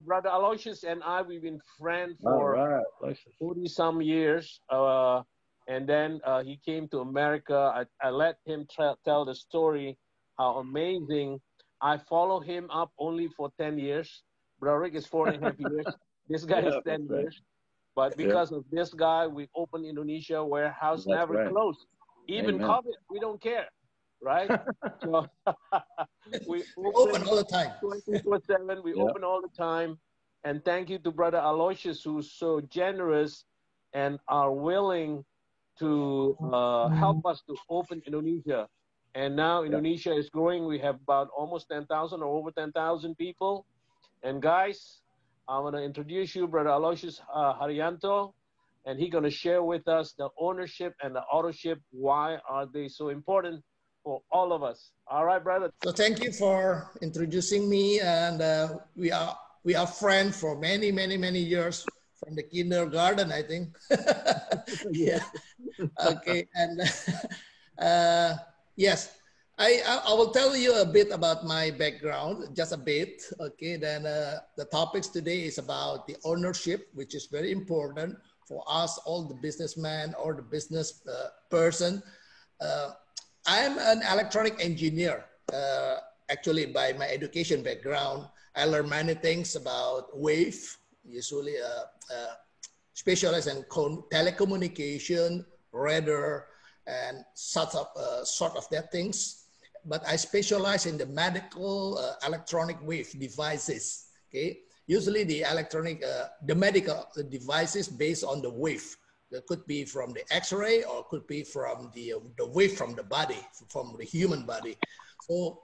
Brother Aloysius and I, we've been friends All for right, Aloysius. 40 some years. And then he came to America. I let him tell the story, how amazing. I follow him up only for 10 years. Brother Rick is 4.5 years. This guy is Yeah, that's 10 right. years. But Yeah, because of this guy, we opened Indonesia warehouse, that's never right. closed. Even Amen. COVID, we don't care, right? So we Open open all the time. 24/7. We Yeah. open all the time. And thank you to Brother Aloysius, who's so generous and are willing to help us to open Indonesia. And now Yeah. Indonesia is growing. We have about almost 10,000 or over 10,000 people. And guys, I'm going to introduce you, Brother Aloysius Haryanto, and he's going to share with us the ownership and the authorship. Why are they so important for all of us? All right, brother. So thank you for introducing me, and we are friends for many years from the kindergarten, I think. Yeah. Okay, and yes, I will tell you a bit about my background, just a bit. Okay, then the topics today is about the ownership, which is very important for us, all the businessmen or the business person. I'm an electronic engineer. Actually, by my education background, I learned many things about wave, usually specialized in telecommunication, radar, and sort of that things. But I specialize in the medical electronic wave devices. Okay, usually the medical devices based on the wave. That could be from the X-ray or could be from the wave from the body, from the human body. So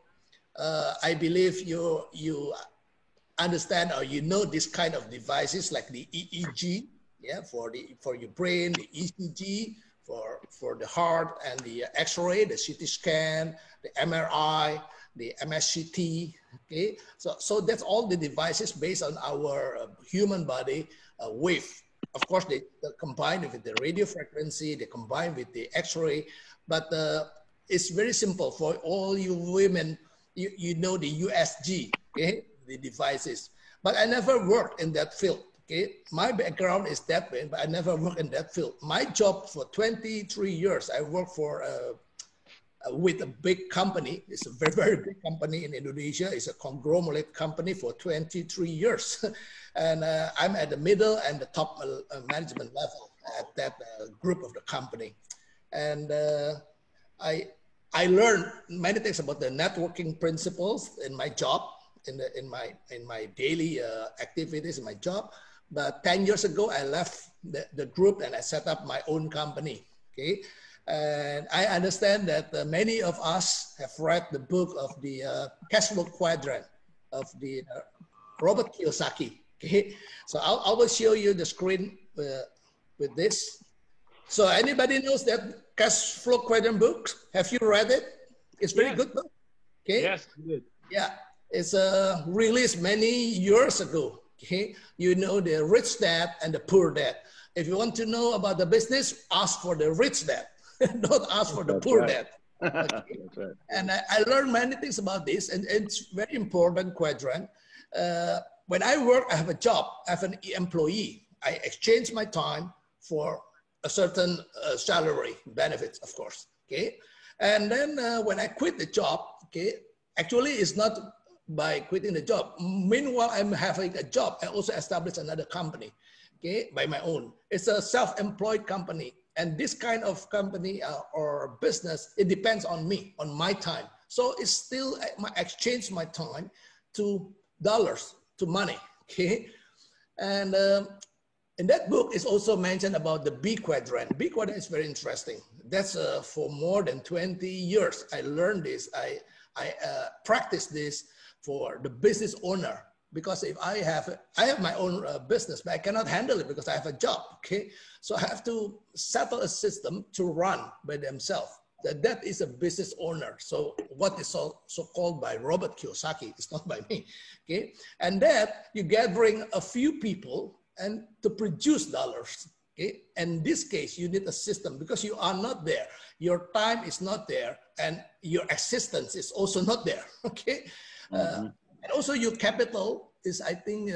I believe you understand or you know this kind of devices like the EEG, yeah, for your brain, the ECG for the heart, and the X-ray, the CT scan, the MRI, the MSCT. Okay, so that's all the devices based on our human body wave. Of course, they combine with the radio frequency, they combine with the X-ray, but it's very simple for all you women. You know the USG, okay, the devices. But I never worked in that field. Okay, my background is that way, but I never worked in that field. My job for 23 years, I worked for with a big company. It's a very big company in Indonesia. It's a conglomerate company for 23 years. And I'm at the middle and the top management level at that group of the company. And I learned many things about the networking principles in my job, in my daily activities in my job. But 10 years ago, I left the group and I set up my own company. Okay, and I understand that many of us have read the book of the cash flow quadrant of the Robert Kiyosaki. Okay, so I will show you the screen with this. So anybody knows that cash flow quadrant book? Have you read it? It's very good book. Okay. Yes, good. Yeah, it's released many years ago. Okay, you know the rich dad and the poor dad. If you want to know about the business, ask for the rich dad. Don't ask for the poor dad. Okay. That's right. And I learned many things about this, and it's very important quadrant. When I work, I have a job, I have an employee. I exchange my time for a certain salary, benefits, of course. Okay, and then when I quit the job, okay, actually it's not by quitting the job. Meanwhile, I'm having a job. I also established another company, okay, by my own. It's a self-employed company. And this kind of company or business, it depends on me, on my time. So it's still, I exchange my time to dollars, to money, okay? And in that book, it's also mentioned about the B quadrant. B quadrant is very interesting. That's for more than 20 years. I learned this. I practiced this for the business owner, because if I have my own business, but I cannot handle it because I have a job. Okay, so I have to settle a system to run by themselves. That is a business owner. So what is so called by Robert Kiyosaki, it's not by me. Okay, and that you gathering a few people and to produce dollars. Okay, and in this case, you need a system because you are not there. Your time is not there, and your existence is also not there. Okay. And also your capital is, I think,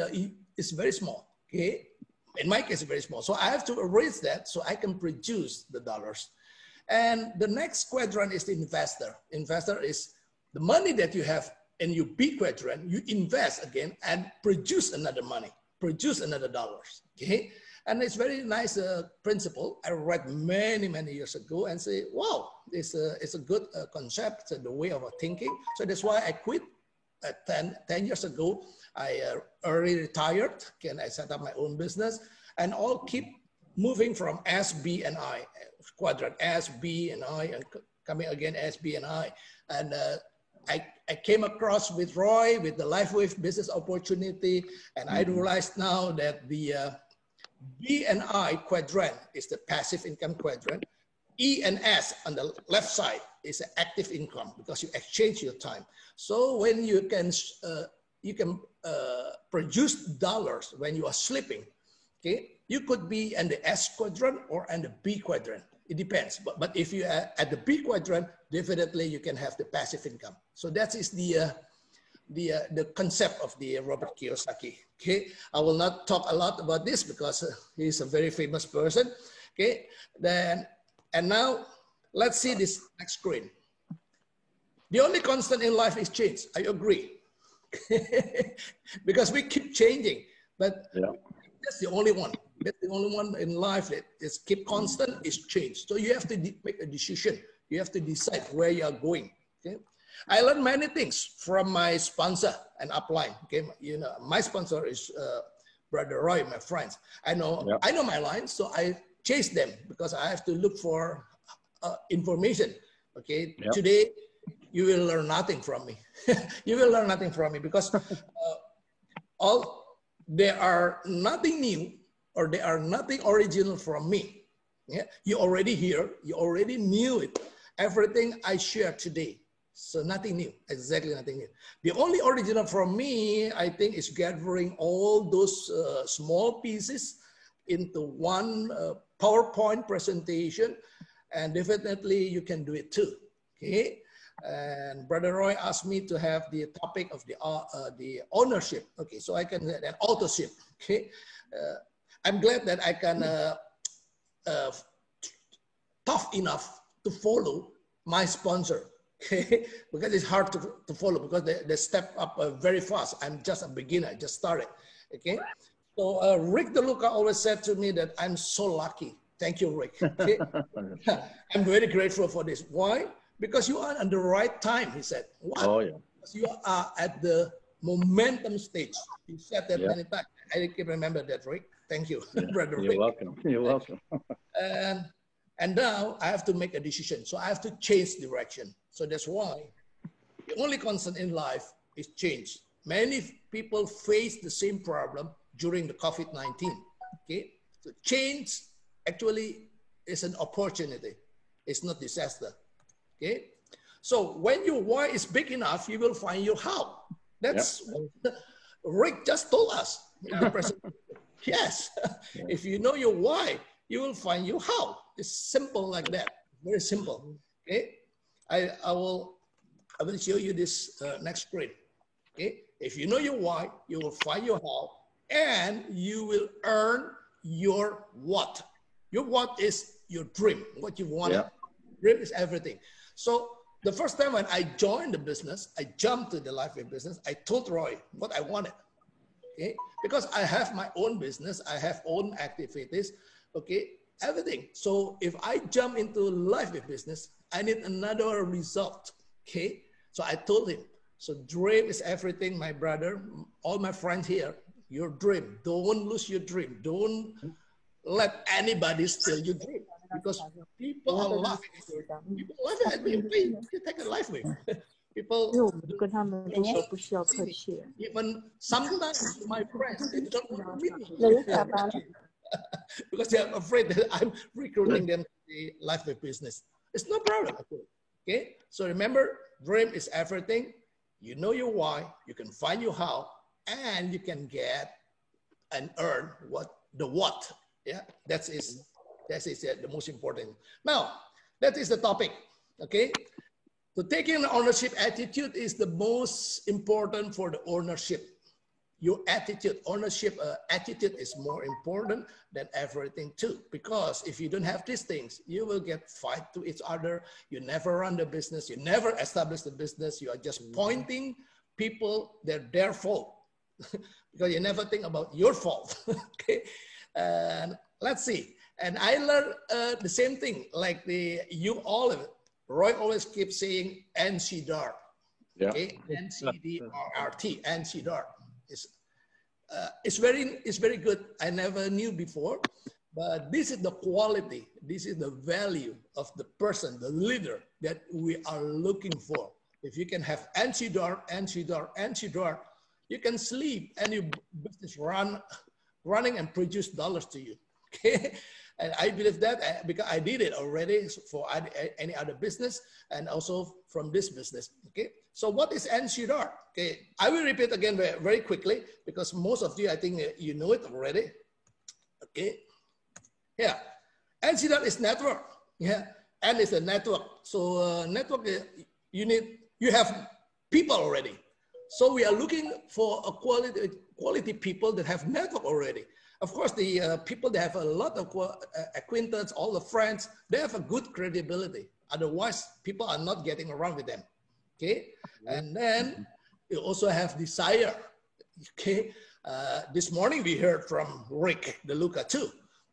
is very small. Okay, in my case, very small. So I have to raise that so I can produce the dollars. And the next quadrant is the investor. Investor is the money that you have in your B quadrant, you invest again and produce another money, produce another dollars. Okay, and it's very nice principle. I read many years ago and say, wow, it's a good concept, the way of thinking. So that's why I quit 10 years ago. I early retired, and I set up my own business, and all keep moving from S, B, and I, quadrant S, B, and I, and coming again S, B, and I. And I came across with Roy, with the LifeWave business opportunity, and I realized now that the B and I quadrant is the passive income quadrant. E and S on the left side is active income because you exchange your time. So when you can produce dollars when you are sleeping, okay, you could be in the S quadrant or in the B quadrant. It depends. But if you are at the B quadrant, definitely you can have the passive income. So that is the concept of the Robert Kiyosaki. Okay, I will not talk a lot about this because he's a very famous person. Okay, and now let's see this next screen. The only constant in life is change. I agree. Because we keep changing, but that's the only one. That's the only one in life that is keep constant is change. So you have to make a decision. You have to decide where you are going. Okay. I learned many things from my sponsor and upline. Okay, you know, my sponsor is Brother Roy, my friends. I know my lines, so I chase them because I have to look for information. Okay, today you will learn nothing from me. You will learn nothing from me because there are nothing new or there are nothing original from me. Yeah, you already hear, you already knew it. Everything I share today. So nothing new, exactly nothing new. The only original from me, I think, is gathering all those small pieces into one PowerPoint presentation, and definitely you can do it too, okay? And Brother Roy asked me to have the topic of the ownership, okay? So I can, and authorship, okay? I'm glad that I can tough enough to follow my sponsor. Okay, because it's hard to follow because they step up very fast. I'm just a beginner, I just started. Okay, so Rick DeLuca always said to me that I'm so lucky. Thank you, Rick. Okay? I'm very grateful for this. Why? Because you are at the right time, he said. What? Oh, yeah. Because you are at the momentum stage. He said that many times. I can remember that, Rick. Thank you, Brother Rick. You're welcome. You're welcome. And now I have to make a decision. So I have to change direction. So that's why the only constant in life is change. Many people face the same problem during the COVID-19. Okay, so change actually is an opportunity. It's not disaster. Okay, so when your why is big enough, you will find your how. That's what Rick just told us in the presentation. Yes, if you know your why, you will find your how. It's simple like that. Very simple. Okay, I will show you this next screen. Okay, if you know your why, you will find your how, and you will earn your what. Your what is your dream, what you want. Dream is everything. So the first time when I joined the business, I jumped to the LifeWave business. I told Roy what I wanted. Okay, because I have my own business, I have own activities. Okay, everything. So if I jump into LifeWave business, I need another result. Okay, so I told him. So dream is everything, my brother. All my friends here, your dream. Don't lose your dream. Don't let anybody steal your dream because people are laughing at you. People laughing at me. You take a LifeWave. People, even sometimes my friends, they don't want to meet me because they are afraid that I'm recruiting them to the LifeWave business. It's no problem. Okay, so remember, dream is everything. You know your why, you can find your how, and you can get and earn what. Yeah, that is the most important. Now, that is the topic. Okay. So taking an ownership attitude is the most important for the ownership. your attitude, ownership attitude is more important than everything too. Because if you don't have these things, you will get fight to each other. You never run the business. You never establish the business. You are just pointing people their fault because you never think about your fault. Okay, and let's see. And I learned the same thing. Like Roy always keeps saying NCDART. Yeah. Okay, NCDRT, NCDART. It's very good. I never knew before, but this is the quality, this is the value of the person, the leader that we are looking for. If you can have NCDART, you can sleep and your business running and produce dollars to you. Okay, and I believe that because I did it already for any other business and also from this business. Okay, so what is NCDART? Okay, I will repeat again very quickly because most of you, I think you know it already. Okay, yeah, NCDART is network. Yeah, and it's a network. So network, you have people already. So we are looking for a quality people that have network already. Of course, the people that have a lot of acquaintance, all the friends, they have a good credibility. Otherwise, people are not getting around with them. Okay, and then you also have desire. Okay, this morning we heard from Rick DeLuca too.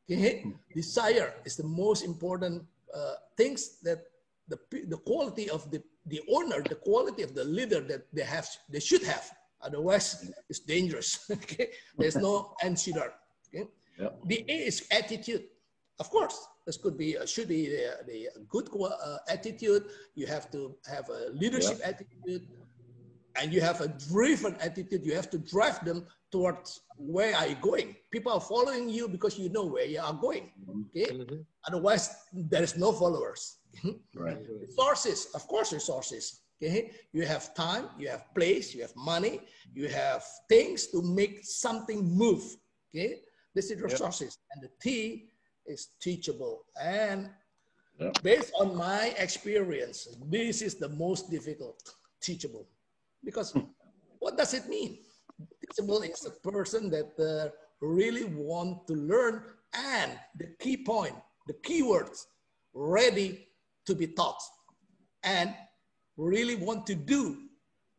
Okay, desire is the most important things that the quality of the owner, the quality of the leader that they should have. Otherwise, it's dangerous. Okay, there's no NCDART. Okay, yep. The A is attitude. Of course, this should be the good attitude. You have to have a leadership attitude, and you have a driven attitude. You have to drive them towards where are you going. People are following you because you know where you are going. Okay, otherwise there is no followers. Right. Resources, of course, resources. Okay, you have time, you have place, you have money, you have things to make something move. Okay, this is resources, and the T is teachable. And based on my experience, this is the most difficult, teachable. Because what does it mean? Teachable is a person that really want to learn, and the key point, the keywords, ready to be taught, and really want to do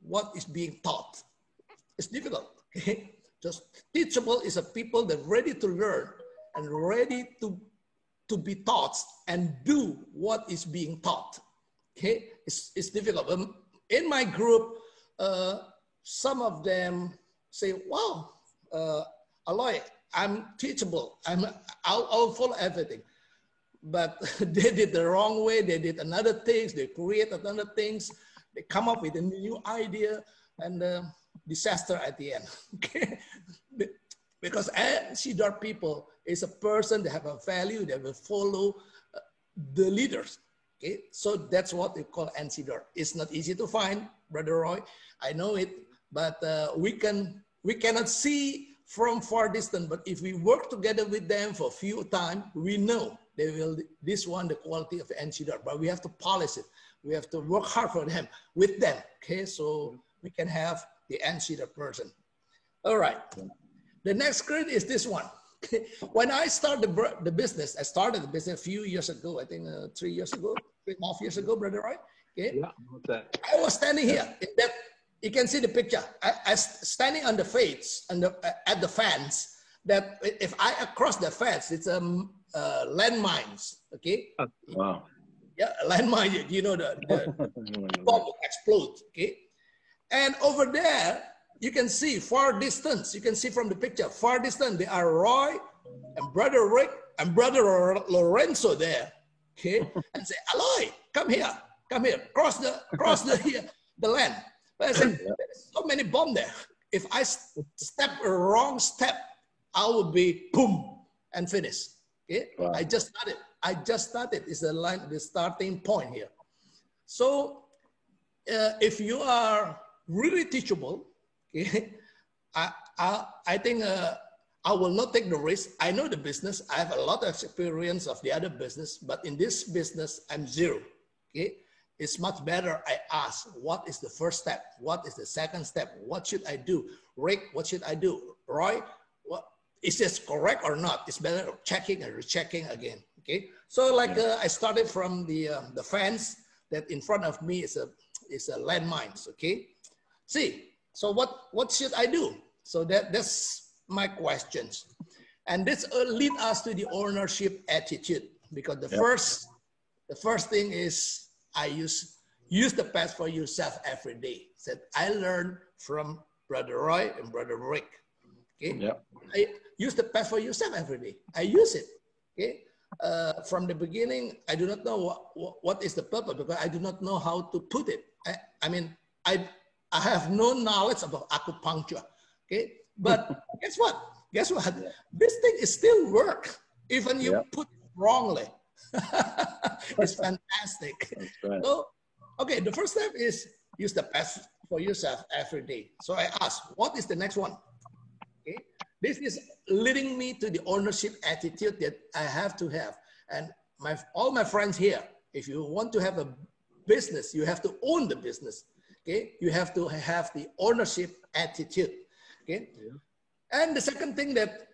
what is being taught. It's difficult. Okay? Just teachable is a people that ready to learn and ready to be taught and do what is being taught. Okay, it's difficult. In my group, some of them say, "Wow, Aloy, I'm teachable. I'll follow everything." But they did the wrong way. They did another things. They create another things. They come up with a new idea, and disaster at the end. Okay, because NCDART people is a person that have a value that will follow the leaders. Okay, so that's what they call NCDART. It's not easy to find, Brother Roy. I know it, but we cannot see from far distance. But if we work together with them for a few times, we know they will. This one, the quality of NCDART. But we have to polish it. We have to work hard for them with them. Okay, so we can have the NCDART person. All right. The next screen is this one. When I started the business, I started the business a few years ago, I think 3 years ago, 3.5 years ago, Brother Roy. Okay. Yeah, I was standing here. You can see the picture. I standing on the fence and at the fence. That if I cross the fence, it's landmines. Okay. Wow. Yeah, landmine. You know the bomb will explode. Okay. And over there, you can see far distance. You can see from the picture, far distance, there are Roy and Brother Rick and Brother Lorenzo there. Okay, and say, Aloy, come here, cross the land. But I said, there's so many bombs there. If I step a wrong step, I will be boom and finish. Okay, wow. I just started. It's the starting point here. So if you are really teachable, okay, I think I will not take the risk. I know the business. I have a lot of experience of the other business, but in this business, I'm zero. Okay, it's much better I ask, what is the first step? What is the second step? What should I do? Rick, what should I do? Roy, what, is this correct or not? It's better checking and rechecking again, okay? So like I started from the fence that in front of me is a landmines, okay? See, so what should I do? So that's my questions. And this lead us to the ownership attitude, because the first thing is I use the best for yourself every day. That I learned from Brother Roy and Brother Rick. Okay, I use the best for yourself every day. I use it. Okay, from the beginning, I do not know what is the purpose, because I do not know how to put it. I mean, I have no knowledge about acupuncture. Okay, but guess what? Guess what? This thing is still work, even you put it wrongly. It's fantastic. Right. So, okay, the first step is use the best for yourself every day. So I ask, what is the next one? Okay, this is leading me to the ownership attitude that I have to have. And all my friends here, if you want to have a business, you have to own the business. Okay, you have to have the ownership attitude. Okay, and the second thing that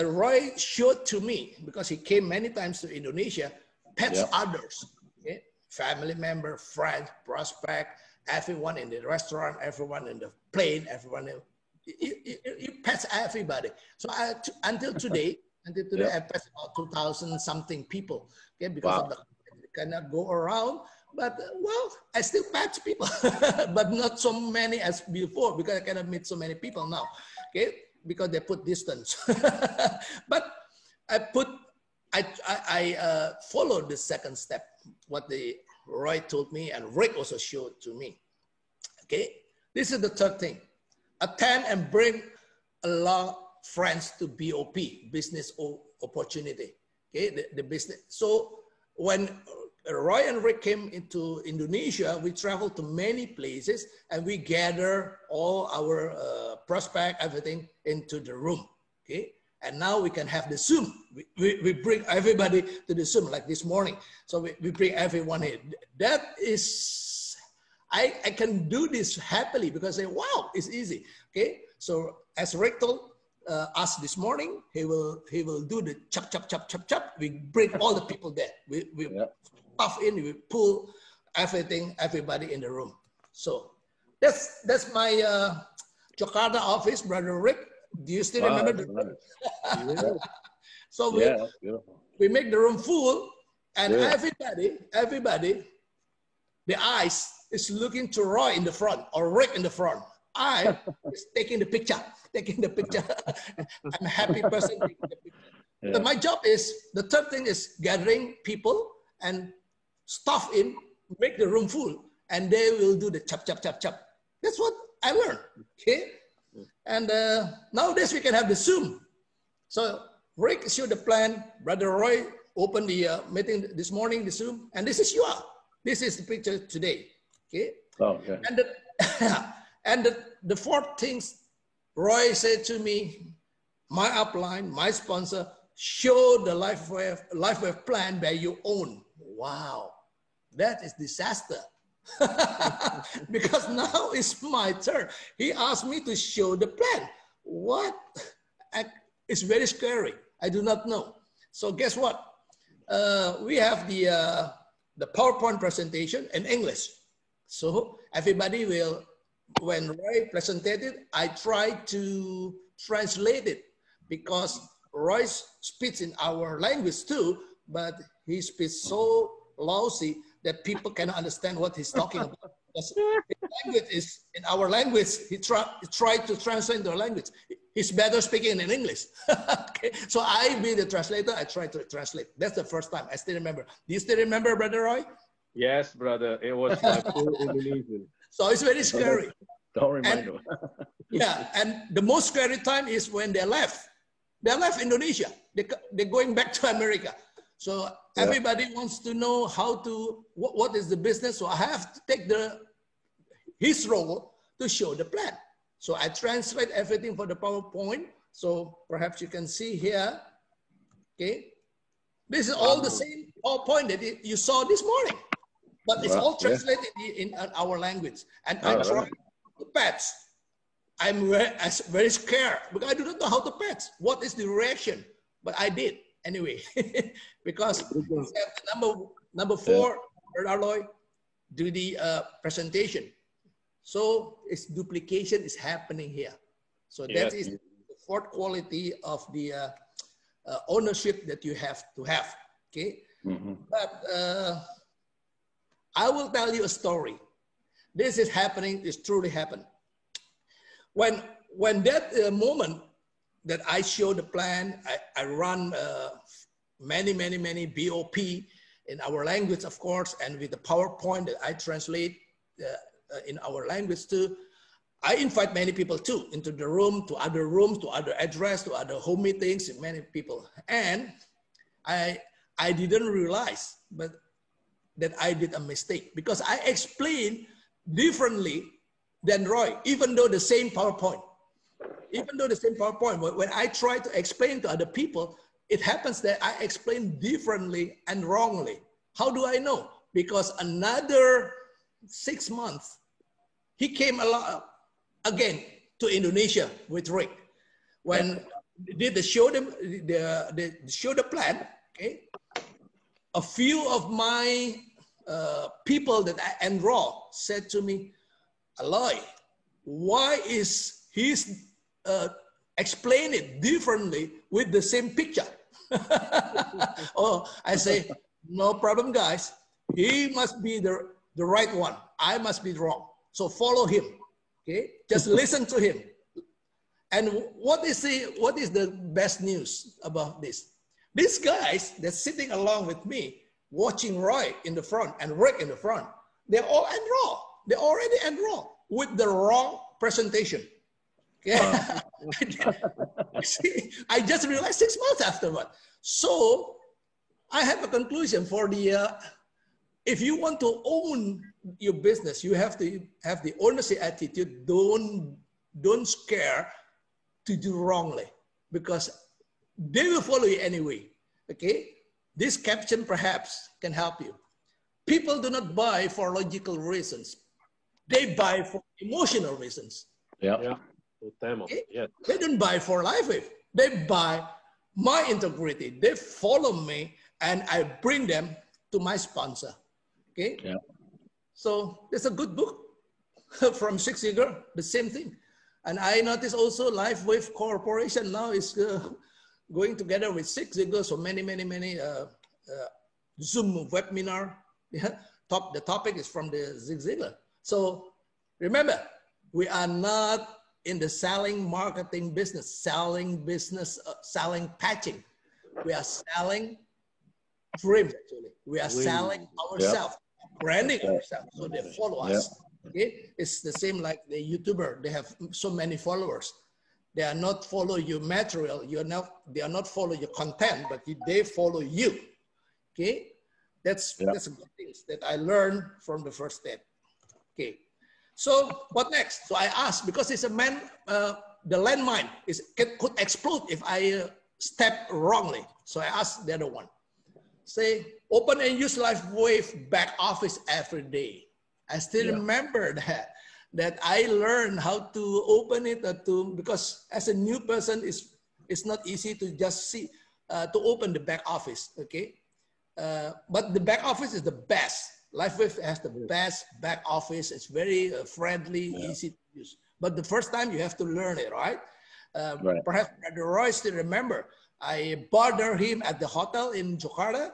Roy showed to me, because he came many times to Indonesia, pets others, okay? Family member, friends, prospect, everyone in the restaurant, everyone in the plane, everyone. You pets everybody. So until today, I pet about 2,000 something people, okay? Because of the cannot go around. But well, I still pet people, but not so many as before, because I cannot meet so many people now, okay? Because they put distance. But I followed the second step, what the Roy told me and Rick also showed to me. Okay, this is the third thing. Attend and bring along friends to BOP, business opportunity. Okay, the business. So when Roy and Rick came into Indonesia, we traveled to many places and we gather all our prospect, everything into the room, okay? And now we can have the Zoom. We bring everybody to the Zoom like this morning. So we bring everyone in. That is, I can do this happily because wow, it's easy, okay? So as Rick told us this morning, he will do the chop, chop, chop, chop, chop. We bring all the people there. We puff in, we pull everybody in the room. So that's my Jakarta office, Brother Rick. Do you still remember the room? So we make the room full, and everybody, the eyes is looking to Roy in the front or Rick in the front. I is taking the picture. I'm a happy person taking the picture. But my job is, the third thing is gathering people and stuff in, make the room full, and they will do the chop, chop, chop, chop. That's what I learned, okay? And nowadays we can have the Zoom. So Rick showed the plan, Brother Roy opened the meeting this morning, the Zoom, and this is you are. This is the picture today, okay? Oh, okay. And the fourth things Roy said to me, my upline, my sponsor, show the LifeWave plan that you own. Wow, that is disaster. Because now it's my turn. He asked me to show the plan. What? It's very scary. I do not know. So guess what? We have the PowerPoint presentation in English. So everybody will, when Roy presented it, I tried to translate it because Roy speaks in our language too, but he speaks so lousy that people cannot understand what he's talking about. His language is in our language. He tried to translate the language. He's better speaking in English. Okay. So I be the translator. I try to translate. That's the first time. I still remember. Do you still remember, Brother Roy? Yes, brother. It was like full Indonesian. So it's very scary. Don't remind me. Yeah, and the most scary time is when they left. They left Indonesia. They're going back to America. So everybody wants to know how to, what is the business? So I have to take his role to show the plan. So I translate everything for the PowerPoint. So perhaps you can see here, okay? This is all the same PowerPoint that you saw this morning. but it's all translated in our language. And I tried to patch. I'm very scared because I do not know how to patch. What is the reaction? But I did anyway, because number 4, Brother Aloy, do the presentation. So it's duplication is happening here. So that is the 4th quality of the ownership that you have to have. Okay, but I will tell you a story. This is happening. This truly happened. When that moment that I show the plan, I run many BOP in our language, of course, and with the PowerPoint that I translate in our language too. I invite many people too into the room, to other rooms, to other address, to other home meetings, many people. And I didn't realize that I did a mistake because I explained differently than Roy, even though the same PowerPoint. Even though the same PowerPoint, when I try to explain to other people, it happens that I explain differently and wrongly. How do I know? Because another 6 months, he came along again to Indonesia with Rick. When they show the plan, okay, a few of my people that I enroll said to me, Aloy, why is he's explain it differently with the same picture? Oh, I say, no problem, guys. He must be the right one. I must be wrong. So follow him. Okay, just listen to him. And what is the best news about this? These guys that's sitting along with me, watching Roy in the front and Rick in the front, they're all enrolled. They already enrolled with the wrong presentation. Yeah. See, I just realized 6 months afterward. So I have a conclusion for the, if you want to own your business, you have to have the ownership attitude. Don't scare to do wrongly, because they will follow you anyway. Okay. This caption perhaps can help you. People do not buy for logical reasons. They buy for emotional reasons. Yeah. Okay? Yes. They don't buy for LifeWave. They buy my integrity. They follow me and I bring them to my sponsor. Okay. Yeah. So there's a good book from Zig Ziglar, the same thing. And I noticed also LifeWave Corporation now is going together with Zig Ziglar. So many Zoom webinar. Yeah. The topic is from the Zig Ziglar. So remember, we are not in the selling marketing business, selling patching. We are selling dreams, actually. We are selling ourselves, branding ourselves, so they follow us. Okay? It's the same like the YouTuber. They have so many followers. They are not follow your material. They are not follow your content, but they follow you. Okay? That's good things that I learned from the first step. Okay. So what next? So I asked, because it's a man, the landmine could explode if I step wrongly. So I asked the other one. Say, open and use LifeWave back office every day. I still remember that I learned how to open it because as a new person, it's not easy to just see, to open the back office, okay? But the back office is the best. LifeWave has the best back office. It's very friendly, easy to use. But the first time you have to learn it, right? Perhaps Brother Roy still remember. I bothered him at the hotel in Jakarta.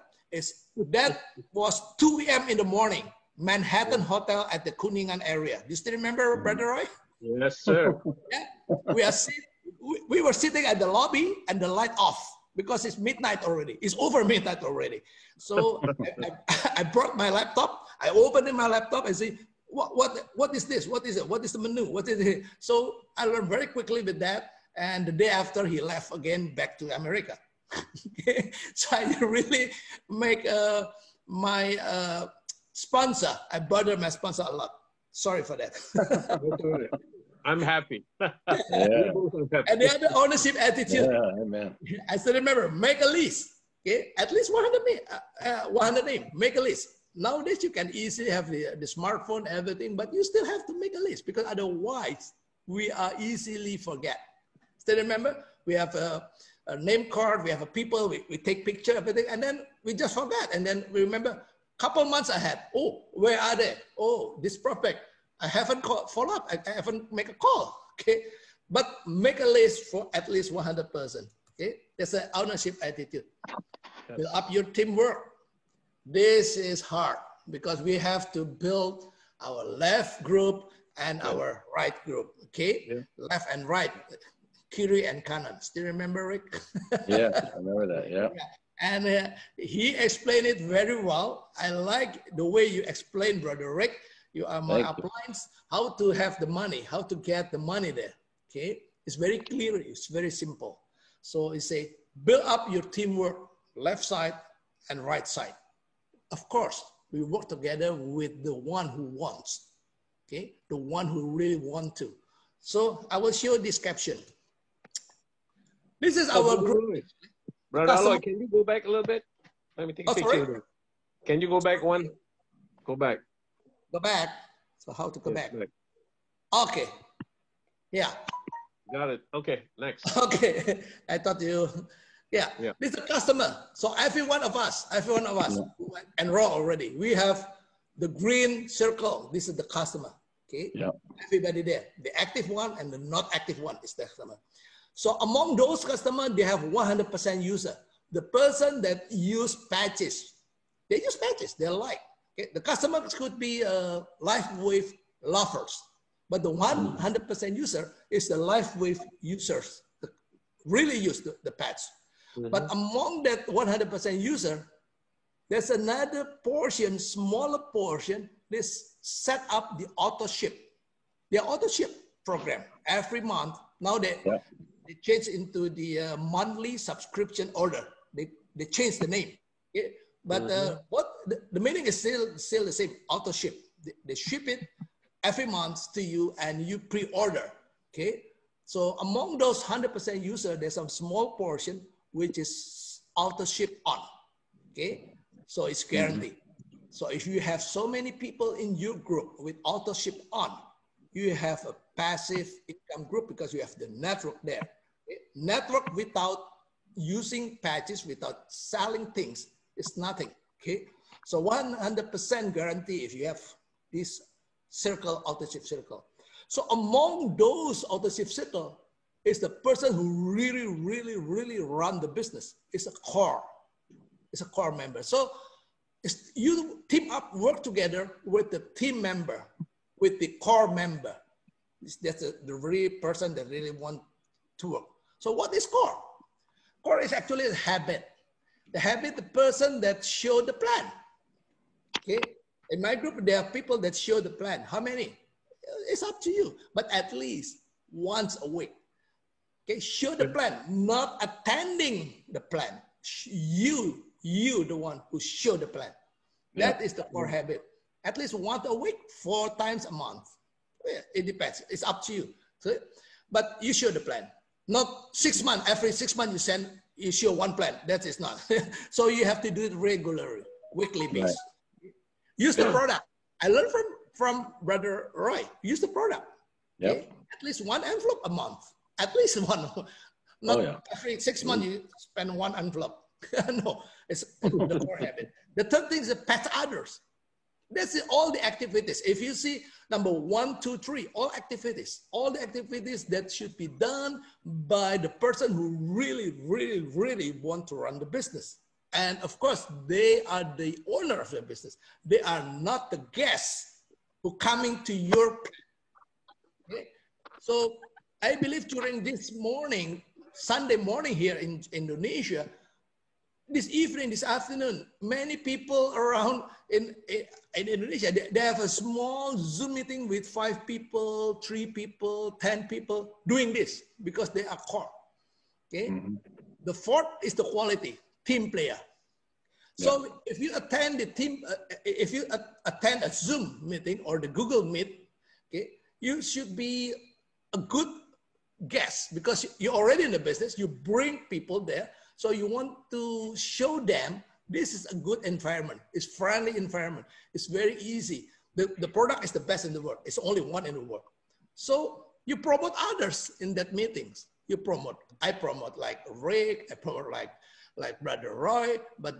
That was 2 a.m. in the morning. Manhattan Hotel at the Kuningan area. Do you still remember, Brother Roy? Yes, sir. We were sitting at the lobby and the light off because it's midnight already. It's over midnight already. So I brought my laptop. I opened my laptop and say, what is this? What is it? What is the menu? What is it? So I learned very quickly with that. And the day after, he left again back to America. So I really make my sponsor. I bother my sponsor a lot. Sorry for that. I'm happy. And the other ownership attitude. I still remember, make a list. Okay, at least 100 name. Make a list. nowadays you can easily have the smartphone, everything, but you still have to make a list because otherwise we are easily forget. Still remember, we have a name card, we have a people, we take picture, everything, and then we just forget. And then we remember couple months ahead, oh, where are they? Oh, this prospect, I haven't follow up, I haven't make a call, okay? But make a list for at least 100%, okay? That's an ownership attitude. Yes. Build up your teamwork. This is hard because we have to build our left group and our right group, okay? Yeah. Left and right, kiri and kanan. Still remember, Rick? Yeah, I remember that, yeah. And he explained it very well. I like the way you explain, Brother Rick. You are my appliance, how to have the money, how to get the money there, okay? It's very clear, it's very simple. So you say, build up your teamwork, left side and right side. Of course, we work together with the one who wants, okay? The one who really want to. So I will show this caption. This is our group. Brother Aloy, can you go back a little bit? Let me take a picture of it. Can you go back one? Go back. Go back. So how to go back? Okay. Yeah. Got it. Okay, next. Okay. I thought you, yeah. This is a customer. So every one of us who enroll already, we have the green circle. This is the customer. Okay. Yeah. Everybody there. The active one and the not active one is the customer. So among those customers, they have 100% user. The person that use patches, they use patches, they like. Okay? The customers could be LifeWave lovers, but the 100% user is the LifeWave users that really use the patch. But among that 100% user, there's another portion, smaller portion, this set up the auto ship. The auto ship program every month. Now they change into the monthly subscription order. They change the name. Okay? But what the meaning is still the same, auto ship. They ship it every month to you and you pre-order. Okay. So among those 100% users, there's some small portion which is auto ship on. Okay. So it's guaranteed. So if you have so many people in your group with auto ship on, you have a passive income group because you have the network there. Okay? Network without using patches, without selling things, is nothing. Okay, so 100% guarantee if you have this circle, auto ship circle. So among those auto ship circle is the person who really run the business. It's a core. It's a core member. So you team up, work together with the team member, with the core member. That's the very person that really want to work. So what is core? Core is actually a habit. The habit, the person that showed the plan. Okay. In my group, there are people that show the plan. How many? It's up to you, but at least once a week. Okay. Show the plan, not attending the plan. You, the one who showed the plan. That is the core habit. At least once a week, 4 times a month. It depends. It's up to you. So, but you show the plan. Not 6 months. Every 6 months you show one plan. That is not. So you have to do it regularly, weekly basis. Right. Use the product. I learned from Brother Roy. Use the product. Okay? At least one envelope a month. At least one. Not every 6 months you spend one envelope. No, it's the core habit. The third thing is patch others. That's all the activities. If you see number 1, 2, 3, all the activities that should be done by the person who really want to run the business. And of course, they are the owner of the business. They are not the guests who coming to your place. Okay? So I believe during this morning, Sunday morning here in Indonesia, this evening, this afternoon, many people around in Indonesia, they have a small Zoom meeting with 5 people, 3 people, 10 people doing this because they are core. Okay. The fourth is the quality, team player. So if you attend the team, if you attend a Zoom meeting or the Google Meet, okay, you should be a good guest because you're already in the business. You bring people there. So you want to show them This is a good environment. It's friendly environment. It's very easy. The product is the best in the world. It's only one in the world. So you promote others in that meetings. You promote. I promote like Rick. I promote like Brother Roy. But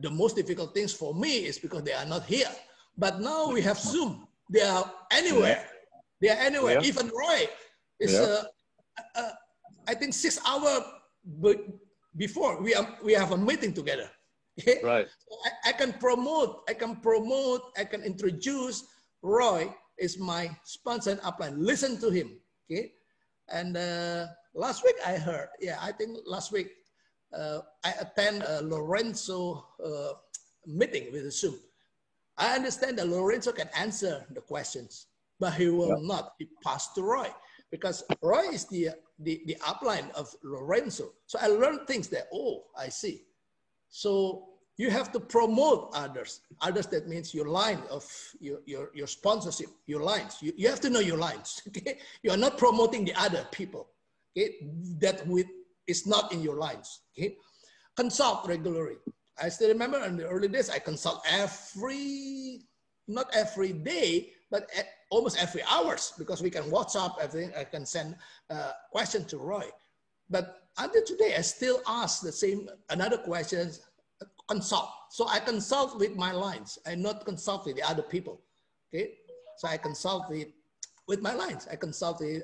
the most difficult things for me is because they are not here. But now we have Zoom. They are anywhere. They are anywhere. Yeah. Even Roy is, I think 6 hours before we have a meeting together. Okay? Right. So I can promote, I can introduce Roy is my sponsor and upline. Listen to him. Okay. And last week I heard, I think last week I attend a Lorenzo meeting with Zoom. I understand that Lorenzo can answer the questions, but he will not. He passed to Roy because Roy is the upline of Lorenzo. So I learned things that, oh, I see. So you have to promote others. Others, that means your line of your sponsorship, your lines. You have to know your lines. Okay, you are not promoting the other people. Okay, that is not in your lines. Okay, consult regularly. I still remember in the early days, I consult not every day, but almost every hours, because we can WhatsApp everything. I can send questions to Roy. But until today, I still ask another question, consult. So I consult with my lines. I not consult with the other people. Okay. So I consult with my lines. I consult with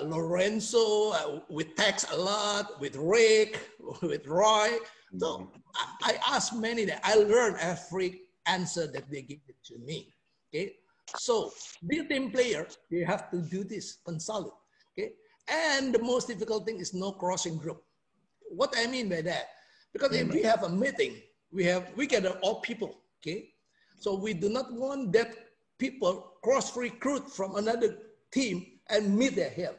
Lorenzo, with text a lot, with Rick, with Roy. So I ask many that I learn every answer that they give it to me. Okay. So be a team player. You have to do this, consult it. Okay. And the most difficult thing is no crossing group. What I mean by that, because if we have a meeting, we gather all people. Okay. So we do not want that people cross recruit from another team and meet here.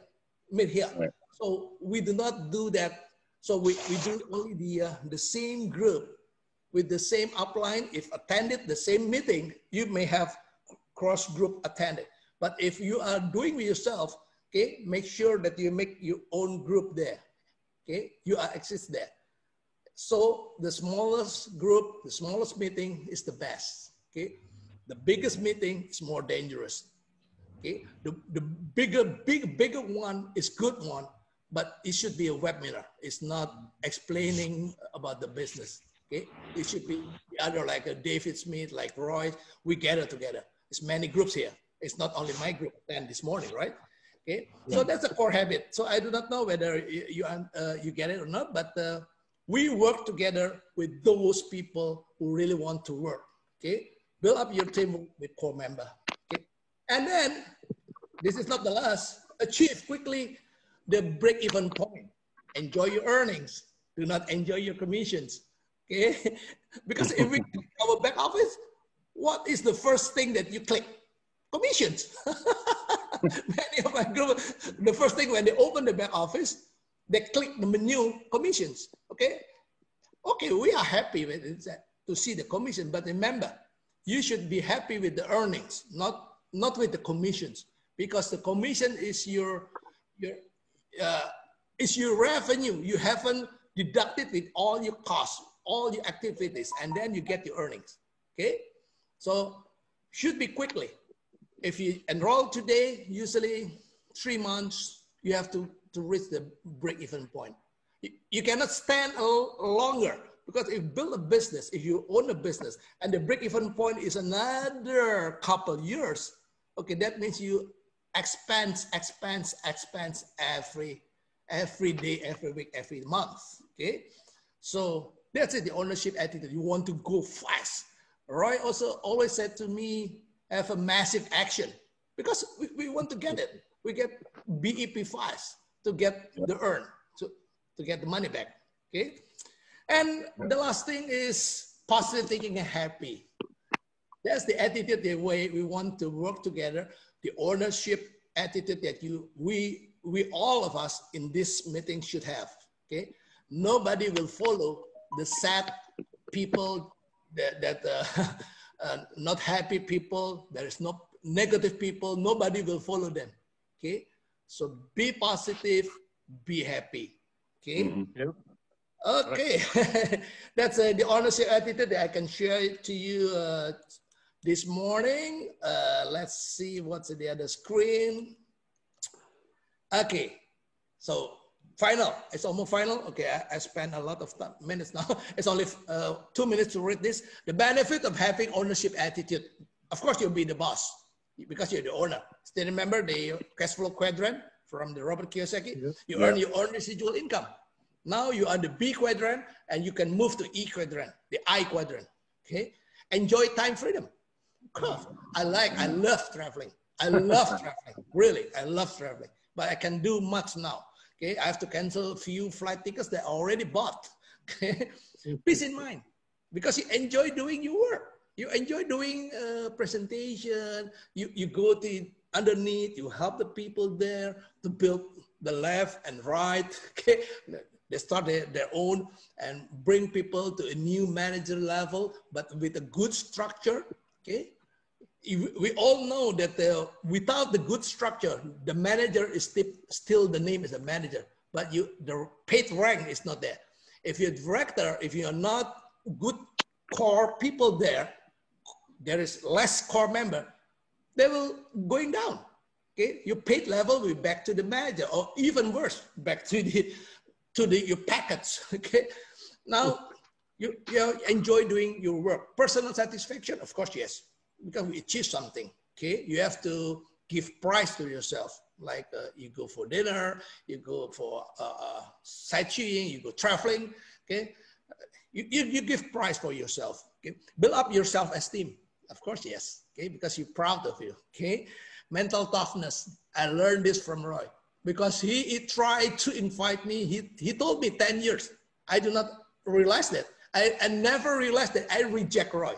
Right. So we do not do that. So we do only the same group with the same upline. If attended the same meeting, you may have cross group attended. But if you are doing with yourself, okay, make sure that you make your own group there. Okay, you are exist there. So the smallest group, the smallest meeting is the best. Okay, the biggest meeting is more dangerous. Okay, the bigger one is good one, but it should be a webinar. It's not explaining about the business. Okay, it should be either like a David Smith, like Roy. We gather together. There's many groups here. It's not only my group. And this morning, right? Okay, so that's a core habit. So I do not know whether you get it or not, but we work together with those people who really want to work. Okay, build up your team with core member. Okay, and then this is not the last. Achieve quickly the break-even point. Enjoy your earnings. Do not enjoy your commissions. Okay, because if we click our back office, what is the first thing that you click? Commissions. Many of my group, the first thing when they open the back office, they click the menu commissions. Okay, we are happy with it, to see the commission, but remember, you should be happy with the earnings, not with the commissions, because the commission is your revenue. You haven't deducted with all your costs, all your activities, and then you get your earnings. Okay, so should be quickly. If you enroll today, usually 3 months, you have to reach the break-even point. You cannot stand longer, because if you build a business, if you own a business, and the break-even point is another couple years, okay, that means you expense every day, every week, every month. Okay, so that's it. The ownership attitude. You want to go fast. Roy also always said to me, have a massive action, because we want to get it. We get BEP fast to get the earn, to get the money back. Okay, and the last thing is positive thinking and happy. That's the attitude, the way we want to work together. The ownership attitude that we all of us in this meeting should have. Okay, nobody will follow the sad people, that not happy people. There is no negative people. Nobody will follow them. Okay, so be positive, be happy. Okay. Yep. Okay, that's the ownership attitude that I can share it to you this morning. Let's see what's the other screen. Okay, so final. It's almost final. Okay, I spent a lot of minutes now. It's only 2 minutes to read this. The benefit of having ownership attitude. Of course, you'll be the boss because you're the owner. Still remember the cash flow quadrant from the Robert Kiyosaki? Yes. You earn your own residual income. Now you are the B quadrant and you can move to E quadrant, the I quadrant. Okay, enjoy time freedom. I love traveling. I love traveling. Really, I love traveling. But I can do much now. Okay, I have to cancel a few flight tickets that I already bought. Okay, peace in mind, because you enjoy doing your work. You enjoy doing presentation. You go to underneath. You help the people there to build the left and right. Okay, they start their own and bring people to a new manager level, but with a good structure. Okay. We all know that without the good structure, the manager is still the name is a manager, but the paid rank is not there. If you're director, if you're not good core people there is less core member, they will going down. Okay, your paid level will be back to the manager, or even worse, back to your packets. Okay, now you enjoy doing your work. Personal satisfaction, of course, yes. Because we achieve something, okay? You have to give prize to yourself. Like you go for dinner, you go for sightseeing, you go traveling, okay? You give prize for yourself, okay? Build up your self-esteem, of course, yes, okay? Because you're proud of you, okay? Mental toughness, I learned this from Roy. Because he tried to invite me, he told me 10 years. I do not realize that. I never realized that I reject Roy.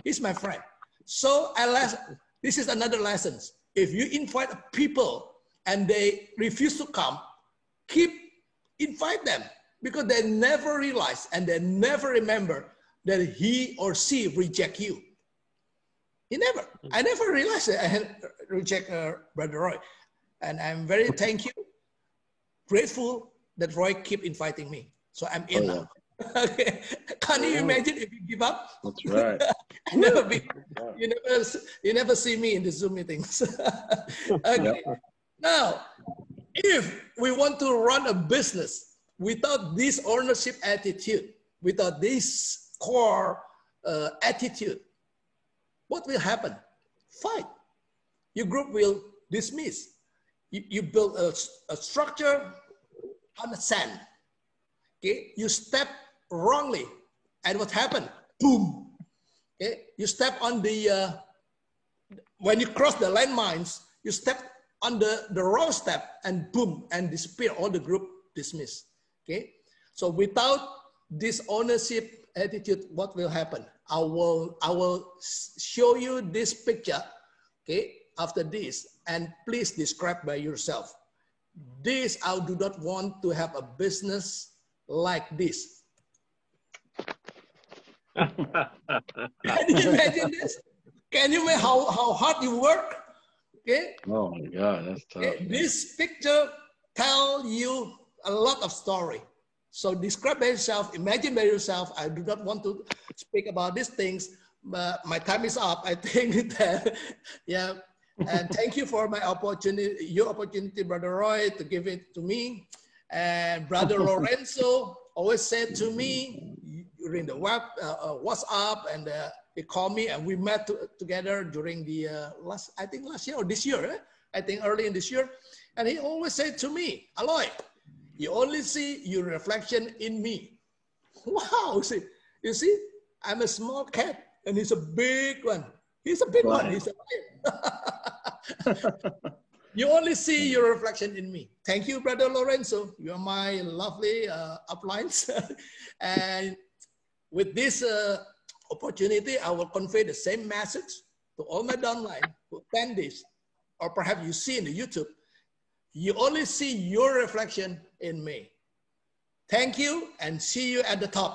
He's my friend. So this is another lesson. If you invite people and they refuse to come, invite them, because they never realize and they never remember that he or she reject you. I never realized that I reject Brother Roy. And I'm very grateful that Roy keep inviting me. So I'm in now. Okay. Can you imagine if you give up? That's right. You never see me in the Zoom meetings. Okay. Yep. Now, if we want to run a business without this ownership attitude, without this core attitude, what will happen? Fight. Your group will dismiss. You build a structure on the sand. Okay, you step wrongly, and what happened? Boom. Okay, you step on when you cross the landmines, you step on the wrong step, and boom, and disappear. All the group dismissed. Okay, so without this ownership attitude, what will happen? I will show you this picture. Okay, after this, and please describe by yourself. This, I do not want to have a business like this. Can you imagine this? Can you imagine how hard you work? Okay. Oh my God, that's tough. Okay. This picture tell you a lot of story. So describe by yourself, imagine by yourself. I do not want to speak about these things, but my time is up. I think that, yeah. And thank you for my opportunity, your opportunity, Brother Roy, to give it to me. And Brother Lorenzo always said to me during the WhatsApp, and he called me, and we met together during the last year or this year, I think early in this year. And he always said to me, Aloy, you only see your reflection in me. Wow, you see, I'm a small cat, and he's a big one. He's a big one. He's a You only see your reflection in me. Thank you, Brother Lorenzo. You are my lovely uplines. And with this opportunity, I will convey the same message to all my downline who attend this, or perhaps you see in the YouTube. You only see your reflection in me. Thank you, and see you at the top.